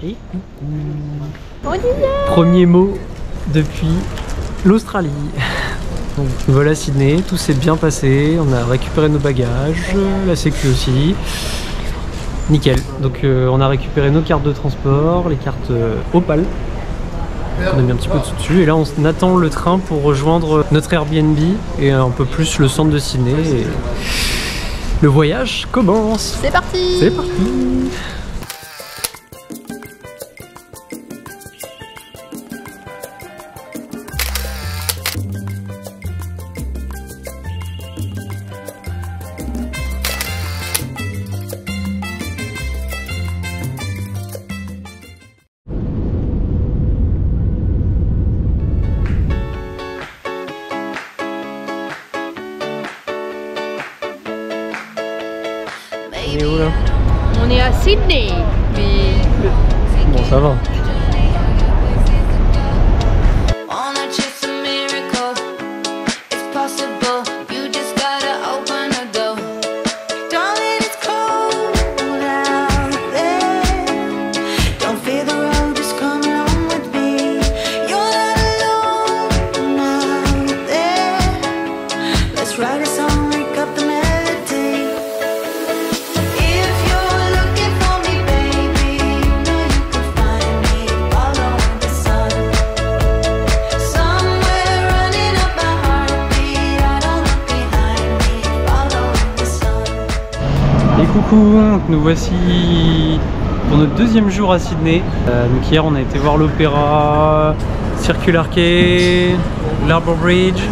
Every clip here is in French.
Et coucou. On y est. Premier mot depuis l'Australie. Donc voilà Sydney, tout s'est bien passé, on a récupéré nos bagages, la sécu aussi. Nickel. Donc on a récupéré nos cartes de transport, les cartes Opal. On a mis un petit peu dessus et là on attend le train pour rejoindre notre Airbnb et un peu plus le centre de Sydney. Et le voyage commence. C'est parti. C'est parti. On est où là? On est à Sydney, mais Bon ça va. Et coucou, nous voici pour notre deuxième jour à Sydney. Donc hier on a été voir l'opéra, Circular Quay, l'Harbour Bridge.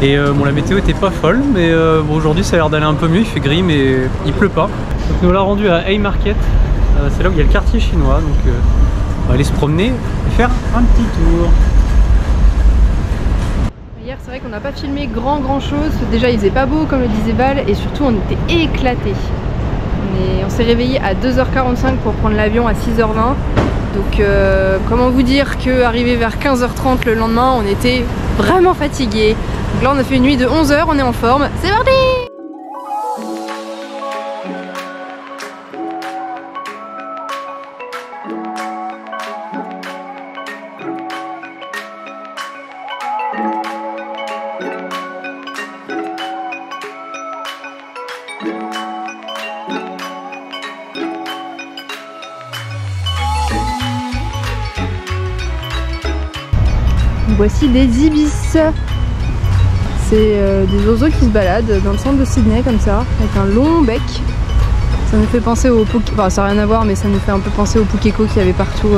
Et bon la météo était pas folle, mais bon, aujourd'hui ça a l'air d'aller un peu mieux, il fait gris mais il pleut pas. Donc nous l'a rendu à Haymarket, c'est là où il y a le quartier chinois, donc on va aller se promener et faire un petit tour. hier c'est vrai qu'on n'a pas filmé grand chose. Déjà il faisait pas beau comme le disait Val et surtout on était éclatés. On s'est réveillé à 2h45 pour prendre l'avion à 6h20. Donc comment vous dire qu'arrivé vers 15h30 le lendemain on était vraiment fatigués. Donc là on a fait une nuit de 11h, on est en forme. C'est parti! Voici des ibis. C'est des oiseaux qui se baladent dans le centre de Sydney comme ça, avec un long bec. Ça nous fait penser au enfin ça n'a rien à voir, mais ça nous fait un peu penser au pukeko qu'il y avait partout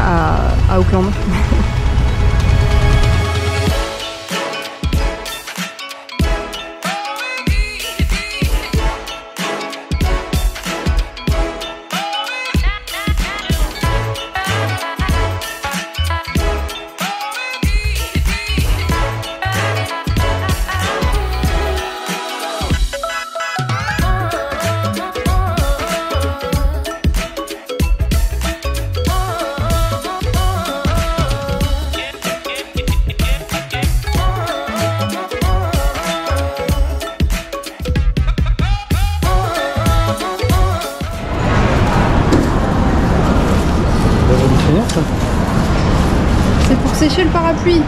à Auckland. C'est pour sécher le parapluie.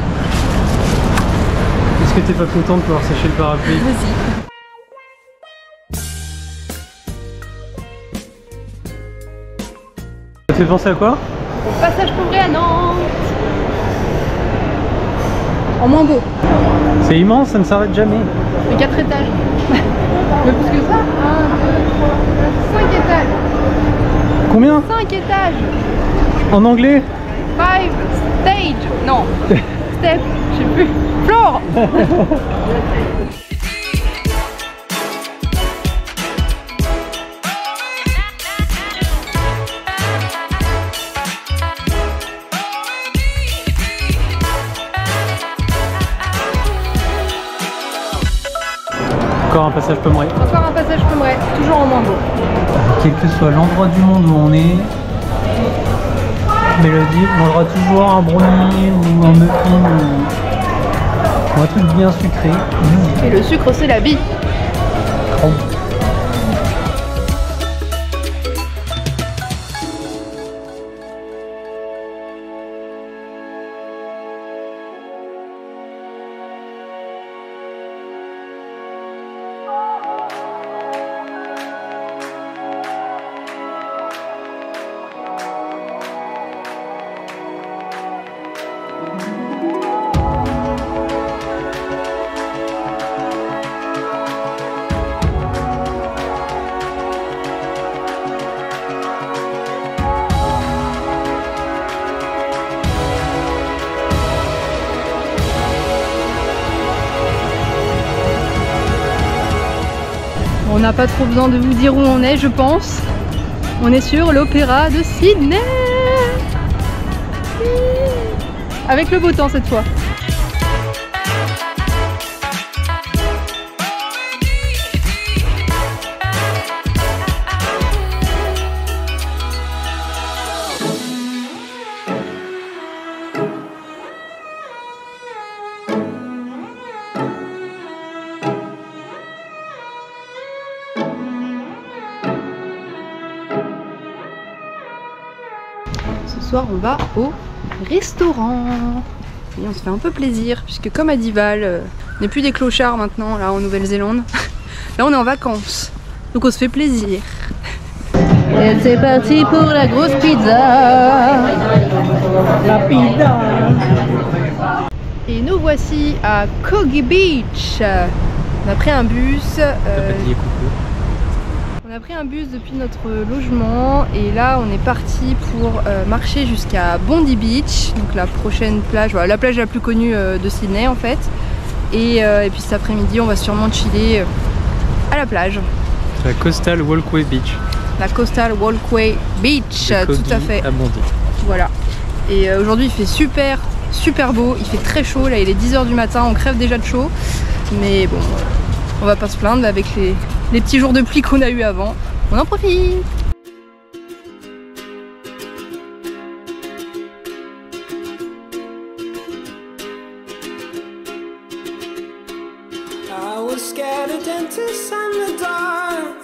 Est-ce que t'es pas content de pouvoir sécher le parapluie? Vas-y. Ça te fait penser à quoi? Au passage Pombré à Nantes. En moins beau. C'est immense, ça ne s'arrête jamais. Mais 4 étages. Mais plus que ça. 1, 2, 3, 4, 5 étages. Combien? 5 étages. En anglais? 5 stage. Non. Step. Je sais plus. Floor. Encore un passage Pombré. Encore un passage Pombré. Toujours en moins beau. Quel que soit l'endroit du monde où on est, Mélodie mangera toujours un brownie ou un muffin ou un truc bien sucré. Et le sucre c'est la vie. Oh. On n'a pas trop besoin de vous dire où on est, je pense. On est sur l'Opéra de Sydney. Avec le beau temps cette fois. Ce soir on va au restaurant et on se fait un peu plaisir puisque comme à Dival, on n'est plus des clochards maintenant là en Nouvelle-Zélande. Là on est en vacances donc on se fait plaisir. Et c'est parti pour la grosse pizza. La pizza. Et nous voici à Coogee Beach. On a pris un bus. On a pris un bus depuis notre logement et là on est parti pour marcher jusqu'à Bondi Beach, donc la prochaine plage, voilà, la plage la plus connue de Sydney en fait. Et puis cet après-midi on va sûrement chiller à la plage. La Coastal Walkway Beach. La Coastal Walkway Beach, tout à fait. À Bondi. Voilà. Et aujourd'hui il fait super beau, il fait très chaud, là il est 10 h du matin, on crève déjà de chaud. Mais bon, on va pas se plaindre avec les petits jours de pluie qu'on a eu avant. On en profite. I was scared of dentists and the dark.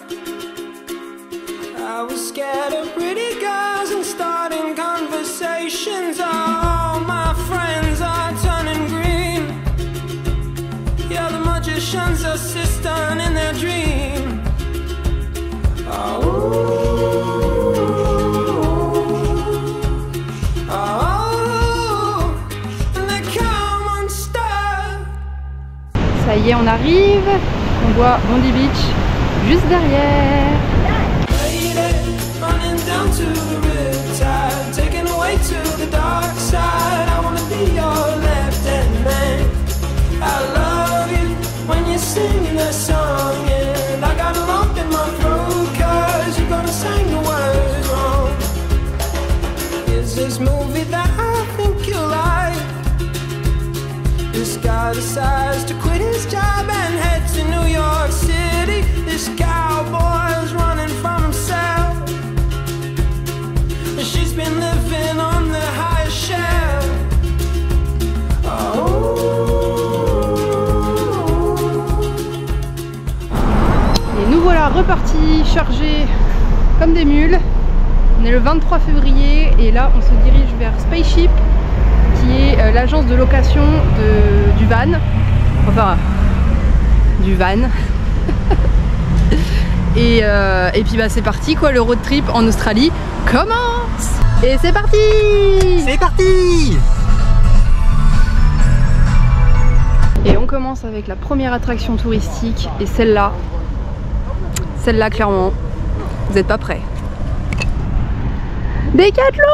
I was scared of pretty girls and starting conversations. All my friends are turning green. Yeah, the magician's assistant in their dream. Ça y est, on arrive. On voit Bondi Beach juste derrière. This movie that I think you like. This guy decides to quit his job and head to New York City. This cowboy's running from himself. She's been living on the highest shelf. Et nous voilà repartis, chargés comme des mules. On est le 23 février et là on se dirige vers Spaceship qui est l'agence de location du van. Enfin, du van. et puis bah c'est parti quoi, le road trip en Australie commence. Et c'est parti. C'est parti. Et on commence avec la première attraction touristique et celle-là clairement, vous n'êtes pas prêts. Décathlon.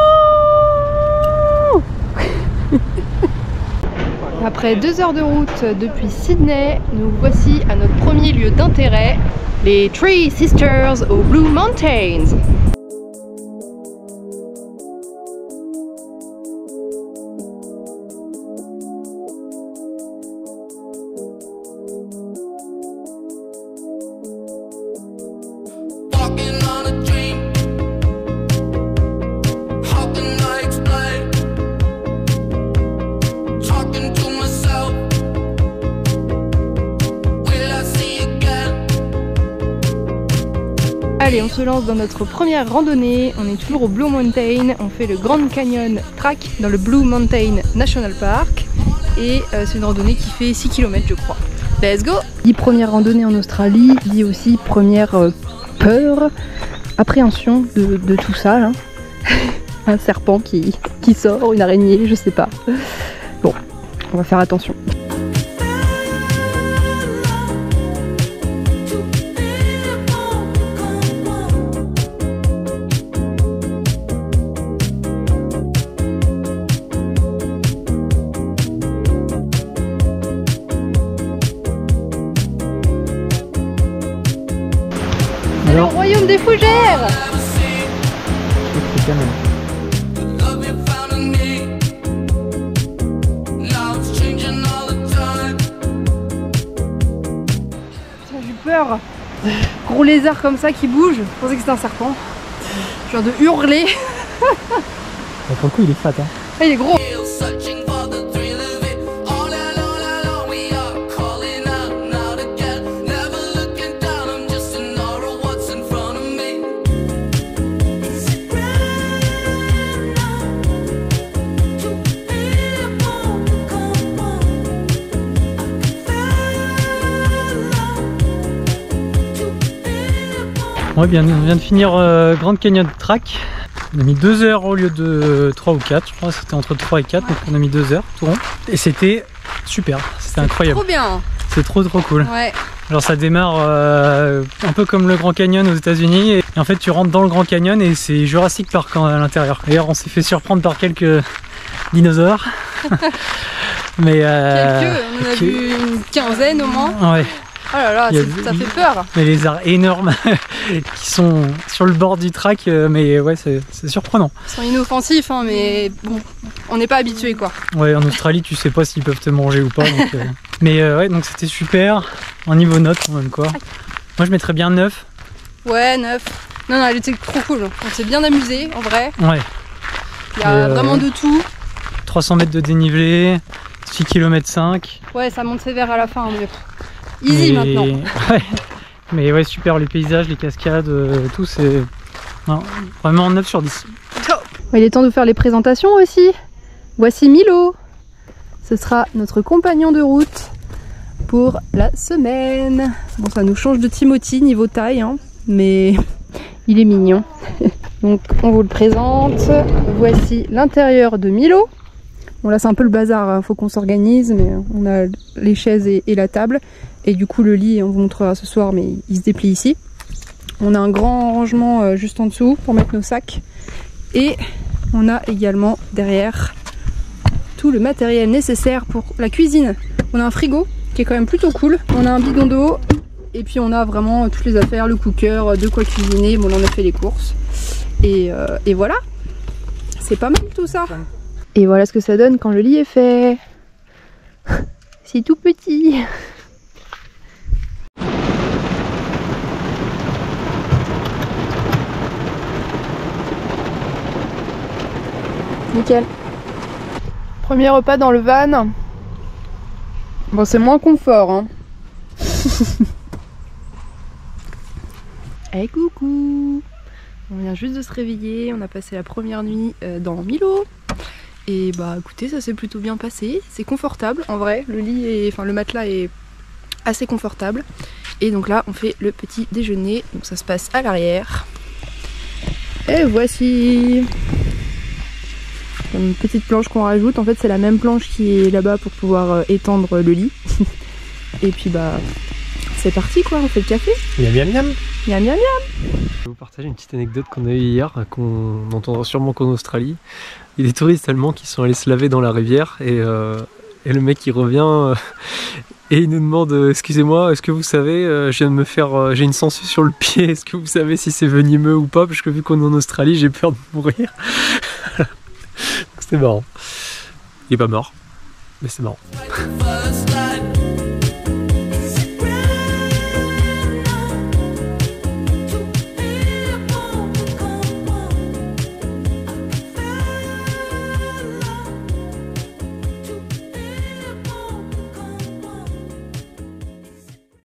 Après 2 heures de route depuis Sydney, nous voici à notre premier lieu d'intérêt, les Three Sisters aux Blue Mountains. Allez, on se lance dans notre première randonnée. On est toujours au Blue Mountain. On fait le Grand Canyon Track dans le Blue Mountain National Park. Et c'est une randonnée qui fait 6 km je crois. Let's go! Dit première randonnée en Australie, dit aussi première peur, appréhension de tout ça. Là. Un serpent qui sort, une araignée, je sais pas. Bon, on va faire attention. des fougères. C'est canon. Putain, j'ai eu peur. Gros lézard comme ça qui bouge. Je pensais que c'était un serpent. Je viens de hurler. Pour le coup, il est fat. Hein. Ah, il est gros. Ouais, bien, on vient de finir Grand Canyon Track. On a mis 2 heures au lieu de 3 ou 4. Je crois que c'était entre 3 et 4, donc on a mis 2 heures tout rond. Et c'était super, c'était incroyable. Trop bien. C'est trop cool. Ouais. Alors ça démarre un peu comme le Grand Canyon aux États-Unis et en fait tu rentres dans le Grand Canyon et c'est Jurassic Park à l'intérieur. D'ailleurs on s'est fait surprendre par quelques dinosaures. Mais quelques, on en a vu une quinzaine au moins. Ouais. Oh là là, ça fait peur. Des lézards énormes qui sont sur le bord du track, mais ouais, c'est surprenant. Ils sont inoffensifs, hein, mais bon, on n'est pas habitué quoi. Ouais, en Australie, tu sais pas s'ils peuvent te manger ou pas. Donc, mais ouais, donc c'était super. En niveau note, on donne quoi? Moi, je mettrais bien 9. Ouais, 9. Non, elle était trop cool. On s'est bien amusé, en vrai. Ouais. Il y a vraiment de tout. 300 mètres de dénivelé, 6 km 5. Ouais, ça monte sévère à la fin. Mais... Easy maintenant. Ouais. Mais ouais, super, les paysages, les cascades, tout, c'est vraiment 9 sur 10. Top. Il est temps de faire les présentations aussi. Voici Milo. Ce sera notre compagnon de route pour la semaine. Bon, ça nous change de Timothy niveau taille, hein, mais il est mignon. Donc on vous le présente. Voici l'intérieur de Milo. Bon là c'est un peu le bazar, hein. Faut qu'on s'organise, mais on a les chaises et la table. Et du coup le lit, on vous montrera ce soir, mais il se déplie ici. On a un grand rangement juste en dessous pour mettre nos sacs. Et on a également derrière tout le matériel nécessaire pour la cuisine. On a un frigo qui est quand même plutôt cool. On a un bidon d'eau. Et puis on a vraiment toutes les affaires, le cooker, de quoi cuisiner. Bon là on a fait les courses. Et voilà. C'est pas mal tout ça. Et voilà ce que ça donne quand le lit est fait. C'est tout petit. Nickel. Premier repas dans le van. Bon, c'est moins confort, hein. Hey, coucou. On vient juste de se réveiller. On a passé la première nuit dans Milo. Et bah écoutez, ça s'est plutôt bien passé. C'est confortable en vrai. Le lit le matelas est assez confortable. Et donc là, on fait le petit déjeuner. Donc ça se passe à l'arrière. Et voici une petite planche qu'on rajoute. En fait, c'est la même planche qui est là-bas pour pouvoir étendre le lit. Et puis bah c'est parti quoi. On fait le café. Miam miam miam. Miam miam miam. Je vais vous partager une petite anecdote qu'on a eue hier, qu'on entendra sûrement qu'en Australie. Il y a des touristes allemands qui sont allés se laver dans la rivière et le mec il revient et il nous demande excusez-moi, est-ce que vous savez, je viens de me faire, j'ai une sangsue sur le pied, est-ce que vous savez si c'est venimeux ou pas, parce que vu qu'on est en Australie j'ai peur de mourir. C'était marrant. Il est pas mort, mais c'est marrant.